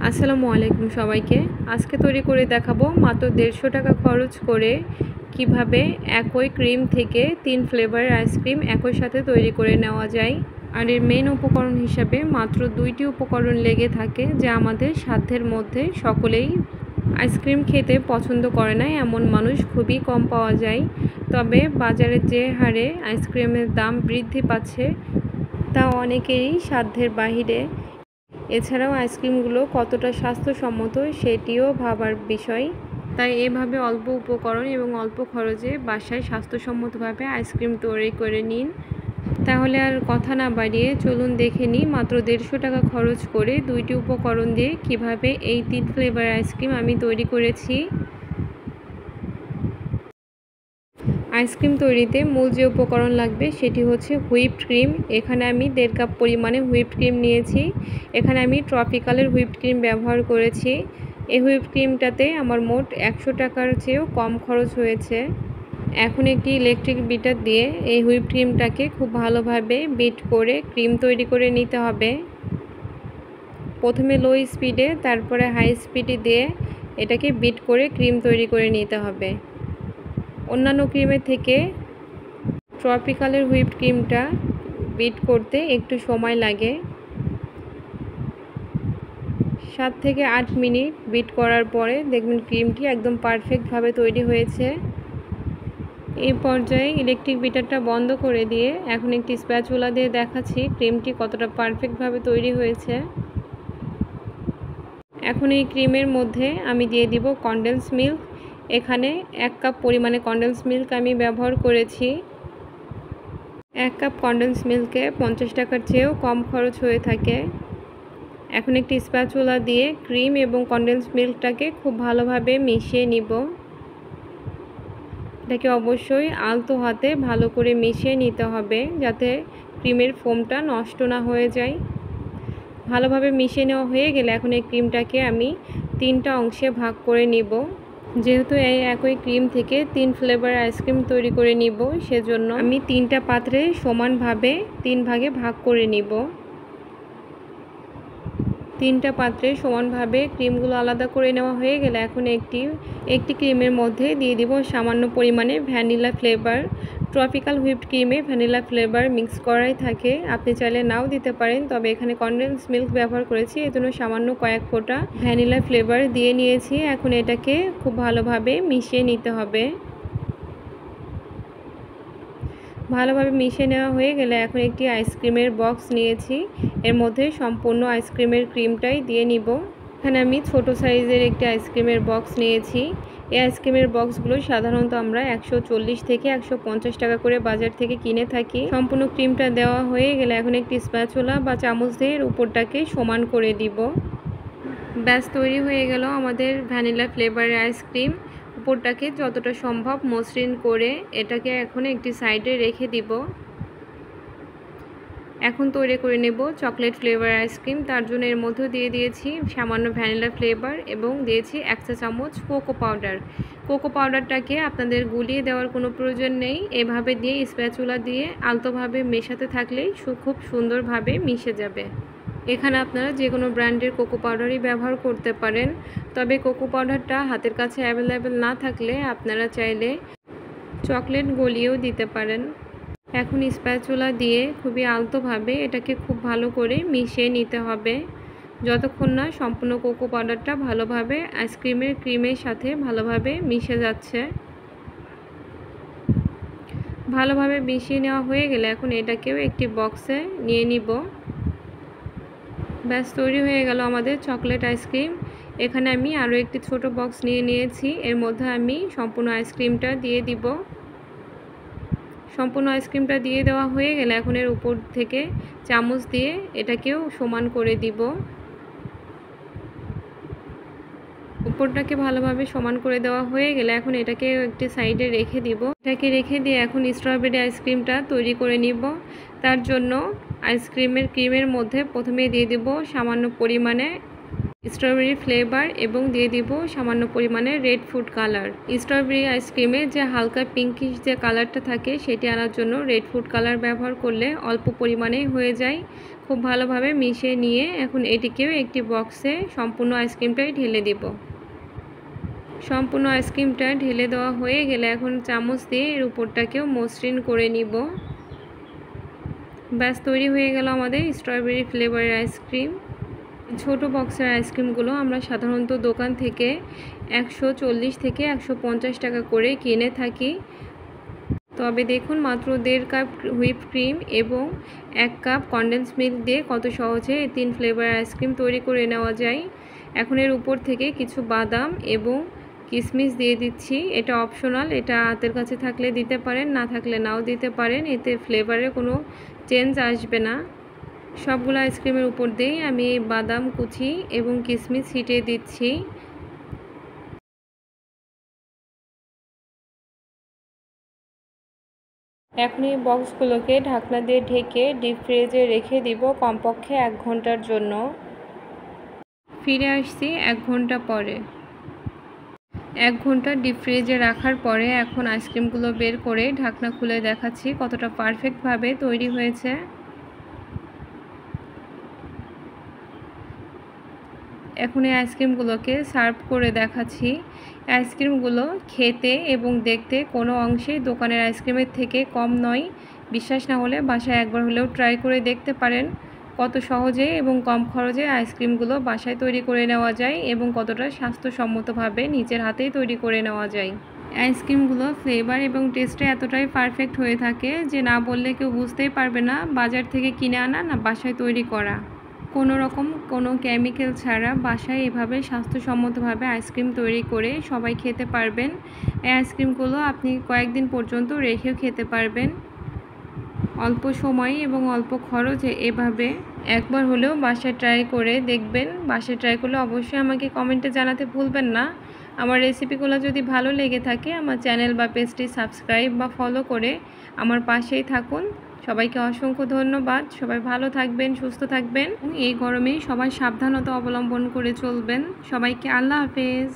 আসসালামু আলাইকুম সবাইকে। আজকে তৈরি করে দেখাবো মাত্র 150 টাকা খরচ করে কিভাবে একই ক্রিম থেকে 3 ফ্লেভারের আইসক্রিম একই সাথে তৈরি করে নেওয়া যায়। আর এর মেইন উপকরণ হিসাবে মাত্র 2টি উপকরণ লেগে থাকে, যা আমাদের সাধ্যের মধ্যে। সকলেই আইসক্রিম খেতে পছন্দ করে না এমন মানুষ খুবই কম পাওয়া যায়। তবে বাজারে যে হারে আইসক্রিমের দাম বৃদ্ধি পাচ্ছে তা অনেকেরই সাধ্যের বাহিরে। এছাড়াও আইসক্রিমগুলো কতটা স্বাস্থ্যসম্মত সেটিও ভাবার বিষয়। তাই এভাবে অল্প উপকরণ এবং অল্প খরচে বাসায় স্বাস্থ্যসম্মতভাবে আইসক্রিম তৈরি করে নিন। তাহলে আর কথা না বাড়িয়ে চলুন দেখে নিই মাত্র 150 টাকা খরচ করে 2টি উপকরণ দিয়ে কিভাবে এই 3 ফ্লেভার আইসক্রিম আমি তৈরি করেছি। আইসক্রিম তৈরিতে মূল যে উপকরণ লাগবে সেটি হচ্ছে হুইপড ক্রিম। এখানে আমি 1.5 কাপ পরিমাণে হুইপড ক্রিম নিয়েছি। এখানে আমি ট্রপিক্যালের হুইপড ক্রিম ব্যবহার করেছি। এই হুইপড ক্রিমটাতে আমার মোট 100 টাকার চেয়েও কম খরচ হয়েছে। এখন একটি ইলেকট্রিক বিটার দিয়ে এই হুইপড ক্রিমটাকে খুব ভালোভাবে বিট করে ক্রিম তৈরি করে নিতে হবে। প্রথমে লো স্পিডে, তারপরে হাই স্পিডে দিয়ে এটাকে বিট করে ক্রিম তৈরি করে নিতে হবে। অন্যান্য ক্রিমের থেকে ট্রপিক্যালের হুইপড ক্রিমটা বিট করতে একটু সময় লাগে। 7 থেকে 8 মিনিট বিট করার পরে দেখবেন ক্রিমটি একদম পারফেক্টভাবে তৈরি হয়েছে। এই পর্যায়ে ইলেকট্রিক বিটারটা বন্ধ করে দিয়ে এখন একটি স্প্যাচুলা দিয়ে দেখাচ্ছি ক্রিমটি কতটা পারফেক্টভাবে তৈরি হয়েছে। এখন এই ক্রিমের মধ্যে আমি দিয়ে দিব কনডেন্স মিল্ক। এখানে 1 কাপ পরিমাণে কনডেন্স মিল্ক আমি ব্যবহার করেছি। 1 কাপ কনডেন্স মিল্কে 50 টাকার চেয়েও কম খরচ হয়ে থাকে। এখন একটি স্প্যাচুলা দিয়ে ক্রিম এবং কনডেন্স মিল্কটাকে খুব ভালোভাবে মিশিয়ে নিব। এটাকে অবশ্যই আলতো হাতে ভালো করে মিশিয়ে নিতে হবে, যাতে ক্রিমের ফোমটা নষ্ট না হয়ে যায়। ভালোভাবে মিশিয়ে নেওয়া হয়ে গেলে এখন এই ক্রিমটাকে আমি 3টা অংশে ভাগ করে নিব। যেহেতু এই একই ক্রিম থেকে 3 ফ্লেভার আইসক্রিম তৈরি করে নিব, সেজন্য আমি 3টা পাত্রে সমানভাবে 3 ভাগে ভাগ করে নিব। 3টা পাত্রে সমানভাবে ক্রিমগুলো আলাদা করে নেওয়া হয়ে গেলে এখন একটি ক্রিমের মধ্যে দিয়ে দিব সামান্য পরিমাণে ভ্যানিলা ফ্লেভার। ট্রপিক্যাল হুইপড ক্রিমে ভ্যানিলা ফ্লেভার মিক্স করাই থাকে, আপনি চাইলে নাও দিতে পারেন। তবে এখানে কনডেন্স মিল্ক ব্যবহার করেছি, এজন্য সামান্য কয়েক ফোঁটা ভ্যানিলা ফ্লেভার দিয়ে নিয়েছি। এখন এটাকে খুব ভালোভাবে মিশিয়ে নিতে হবে। ভালোভাবে মিশিয়ে নেওয়া হয়ে গেলে এখন একটি আইসক্রিমের বক্স নিয়েছি, এর মধ্যে সম্পূর্ণ আইসক্রিমের ক্রিমটাই দিয়ে নিব। এখানে আমি ছোট সাইজের একটি আইসক্রিমের বক্স নিয়েছি। এই আইসক্রিমের বক্সগুলো সাধারণত আমরা 140 থেকে 150 টাকা করে বাজার থেকে কিনে থাকি। সম্পূর্ণ ক্রিমটা দেওয়া হয়ে গেলে এখন একটি স্প্যাচুলা বা চামচ দিয়ে উপরটাকে সমান করে দিব। ব্যাস তৈরি হয়ে গেল আমাদের ভ্যানিলা ফ্লেভারের আইসক্রিম। উপরটাকে যতটা সম্ভব মসৃণ করে এটাকে এখন একটি সাইডে রেখে দিব। এখন তৈরি করে নেব চকলেট ফ্লেভার আইসক্রিম। তার জন্য এর মধ্যে দিয়ে দিয়েছি সামান্য ভ্যানিলা ফ্লেভার এবং দিয়েছি 1 চা চামচ কোকো পাউডার। কোকো পাউডারটাকে আপনাদের গুলিয়ে দেওয়ার কোনো প্রয়োজন নেই, এভাবে দিয়ে স্প্যাচুলা দিয়ে আলতোভাবে মেশাতে থাকলেই খুব সুন্দরভাবে মিশে যাবে। এখানে আপনারা যে কোনো ব্র্যান্ডের কোকো পাউডারই ব্যবহার করতে পারেন। তবে কোকো পাউডারটা হাতের কাছে অ্যাভেলেবেল না থাকলে আপনারা চাইলে চকলেট গলিয়েও দিতে পারেন। এখন স্প্যাচুলা দিয়ে খুবই আলতোভাবে এটাকে খুব ভালো করে মিশিয়ে নিতে হবে, যতক্ষণ না সম্পূর্ণ কোকো পাউডারটা ভালোভাবে আইসক্রিমের ক্রিমের সাথে ভালোভাবে মিশে যাচ্ছে। ভালোভাবে মিশিয়ে নেওয়া হয়ে গেলে এখন এটাকেও একটি বক্সে নিয়ে নিব। ব্যাস তৈরি হয়ে গেল আমাদের চকলেট আইসক্রিম। এখানে আমি আরও একটি ছোট বক্স নিয়েছি, এর মধ্যে আমি সম্পূর্ণ আইসক্রিমটা দিয়ে দিব। সম্পূর্ণ আইসক্রিমটা দিয়ে দেওয়া হয়ে গেলে এখন এর উপর থেকে চামচ দিয়ে এটাকেও সমান করে দিব। উপরটাকে ভালোভাবে সমান করে দেওয়া হয়ে গেলে এখন এটাকে একটি সাইডে রেখে দিব। এটাকে রেখে দিয়ে এখন স্ট্রবেরি আইসক্রিমটা তৈরি করে নিব। তার জন্য আইসক্রিমের ক্রিমের মধ্যে প্রথমে দিয়ে দিব সামান্য পরিমাণে স্ট্রবেরি ফ্লেভার এবং দিয়ে দিব সামান্য পরিমাণে রেড ফুড কালার। স্ট্রবেরি আইসক্রিমে যে হালকা পিঙ্কিশ যে কালারটা থাকে সেটি আনার জন্য রেড ফুড কালার ব্যবহার করলে অল্প পরিমাণেই হয়ে যায়। খুব ভালোভাবে মিশিয়ে নিয়ে এখন এটিকেও একটি বক্সে সম্পূর্ণ আইসক্রিমটাই ঢেলে দিব। সম্পূর্ণ আইসক্রিমটা ঢেলে দেওয়া হয়ে গেলে এখন চামচ দিয়ে এর উপরটাকেও মসৃণ করে নিব। ব্যাস তৈরি হয়ে গেল আমাদের স্ট্রবেরি ফ্লেভারের আইসক্রিম। ছোট বক্সের আইসক্রিমগুলো আমরা সাধারণত দোকান থেকে 140 থেকে 150 টাকা করে কিনে থাকি। তবে দেখুন মাত্র 1.5 কাপ হুইপ ক্রিম এবং 1 কাপ কনডেন্স মিল্ক দিয়ে কত সহজে এই 3 ফ্লেভারের আইসক্রিম তৈরি করে নেওয়া যায়। এখন এর উপর থেকে কিছু বাদাম এবং কিশমিশ দিয়ে দিচ্ছি। এটা অপশনাল, এটা হাতের কাছে থাকলে দিতে পারেন, না থাকলে নাও দিতে পারেন, এতে ফ্লেভারে কোনো চেঞ্জ আসবে না। সবগুলো আইসক্রিমের উপর দিয়েই আমি এই বাদাম কুচি এবং কিশমিশ ছিটিয়ে দিচ্ছি। এখন এই বক্সগুলোকে ঢাকনা দিয়ে ঢেকে ডিপ ফ্রিজে রেখে দিব কমপক্ষে 1 ঘন্টার জন্য। ফিরে আসছি 1 ঘন্টা পরে। 1 ঘন্টা ডিপ ফ্রিজে রাখার পরে এখন আইসক্রিমগুলো বের করে ঢাকনা খুলে দেখাচ্ছি কতটা পারফেক্টভাবে তৈরি হয়েছে। এখন এই আইসক্রিমগুলোকে সার্ভ করে দেখাচ্ছি। আইসক্রিমগুলো খেতে এবং দেখতে কোনো অংশেই দোকানের আইসক্রিমের থেকে কম নয়। বিশ্বাস না হলে বাসায় একবার হলেও ট্রাই করে দেখতে পারেন কত সহজে এবং কম খরচে আইসক্রিমগুলো বাসায় তৈরি করে নেওয়া যায় এবং কতটা স্বাস্থ্যসম্মতভাবে নিজের হাতেই তৈরি করে নেওয়া যায়। আইসক্রিমগুলো ফ্লেভার এবং টেস্টে এতটাই পারফেক্ট হয়ে থাকে যে না বললে কেউ বুঝতেই পারবে না বাজার থেকে কিনে আনা না বাসায় তৈরি করা। কোনো কেমিক্যাল ছাড়া বাসায় এভাবে স্বাস্থ্যসম্মতভাবে আইসক্রিম তৈরি করে সবাই খেতে পারবেন। এই আইসক্রিমগুলো আপনি কয়েকদিন পর্যন্ত রেখেও খেতে পারবেন। অল্প সময় এবং অল্প খরচে এভাবে একবার হলেও বাসায় ট্রাই করে দেখবেন। বাসায় ট্রাই করলে অবশ্যই আমাকে কমেন্টে জানাতে ভুলবেন না। আমার রেসিপিগুলো যদি ভালো লেগে থাকে আমার চ্যানেল বা পেজটি সাবস্ক্রাইব বা ফলো করে আমার পাশেই থাকুন। সবাইকে অসংখ্য ধন্যবাদ। সবাই ভালো থাকবেন, সুস্থ থাকবেন। এই গরমে সবাই সাবধানতা অবলম্বন করে চলবেন। সবাইকে আল্লাহ হাফেজ।